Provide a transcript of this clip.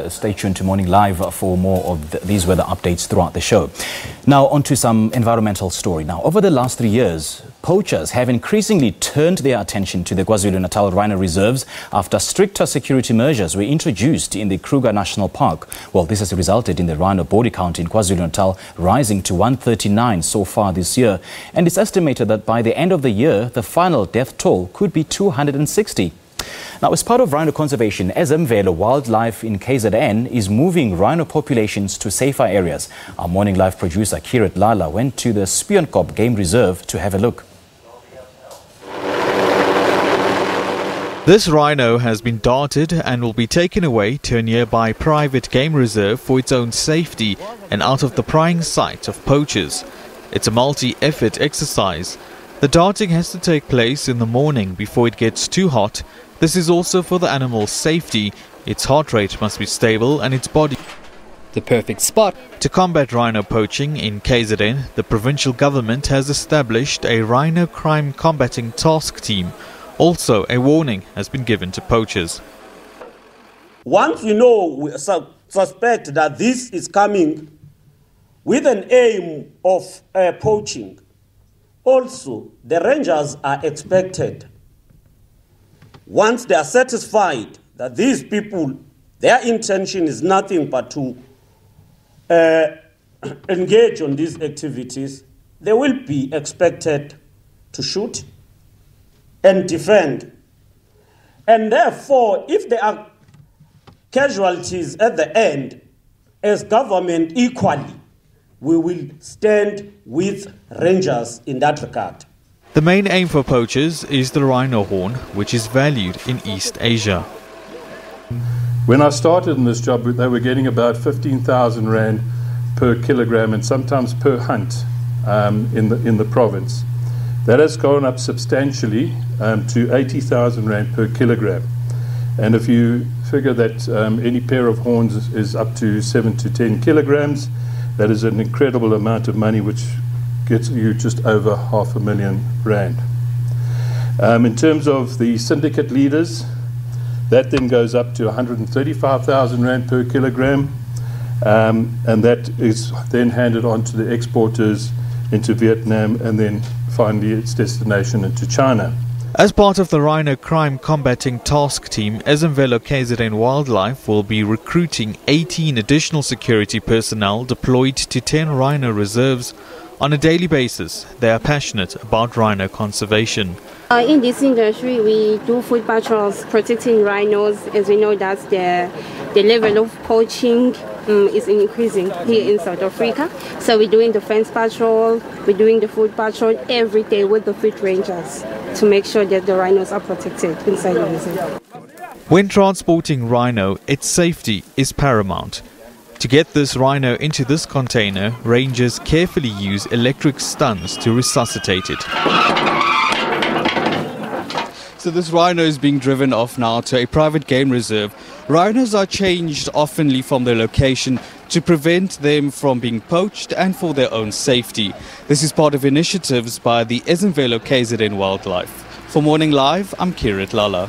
Stay tuned to Morning Live for more of these weather updates throughout the show. Now, on to some environmental story. Now, over the last 3 years, poachers have increasingly turned their attention to the KwaZulu-Natal rhino reserves after stricter security measures were introduced in the Kruger National Park. Well, this has resulted in the rhino body count in KwaZulu-Natal rising to 139 so far this year. And it's estimated that by the end of the year, the final death toll could be 260. Now, as part of rhino conservation, Ezemvelo Wild Life in KZN is moving rhino populations to safer areas. Our Morning Live producer Kirat Lalla went to the Spioenkop Game Reserve to have a look. This rhino has been darted and will be taken away to a nearby private game reserve for its own safety and out of the prying sight of poachers. It's a multi-effort exercise. The darting has to take place in the morning before it gets too hot. This is also for the animal's safety. Its heart rate must be stable and its body the perfect spot. To combat rhino poaching in KZN, the provincial government has established a rhino crime combating task team. Also, a warning has been given to poachers. Once we suspect that this is coming with an aim of poaching, also the rangers are expected, once they are satisfied that these people, their intention is nothing but to engage on these activities, they will be expected to shoot and defend. And therefore, if there are casualties at the end, as government equally, we will stand with rangers in that regard. The main aim for poachers is the rhino horn, which is valued in East Asia. When I started in this job, they were getting about 15,000 rand per kilogram and sometimes per hunt in the province. That has gone up substantially to 80,000 rand per kilogram. And if you figure that any pair of horns is up to 7 to 10 kilograms, that is an incredible amount of money, which gets you just over R500,000. In terms of the syndicate leaders, that then goes up to 135,000 rand per kilogram, and that is then handed on to the exporters into Vietnam and then finally its destination into China. As part of the rhino crime combating task team, Ezemvelo Wild Life will be recruiting 18 additional security personnel deployed to 10 rhino reserves. On a daily basis, they are passionate about rhino conservation. In this industry, we do food patrols protecting rhinos, as we know that the level of poaching is increasing here in South Africa. So we're doing the fence patrol, we're doing the food patrol every day with the food rangers to make sure that the rhinos are protected inside the reserve. When transporting rhino, its safety is paramount. To get this rhino into this container, rangers carefully use electric stuns to resuscitate it. So this rhino is being driven off now to a private game reserve. Rhinos are changed oftenly from their location to prevent them from being poached and for their own safety. This is part of initiatives by the Ezemvelo Wild Life. For Morning Live, I'm Kirat Lalla.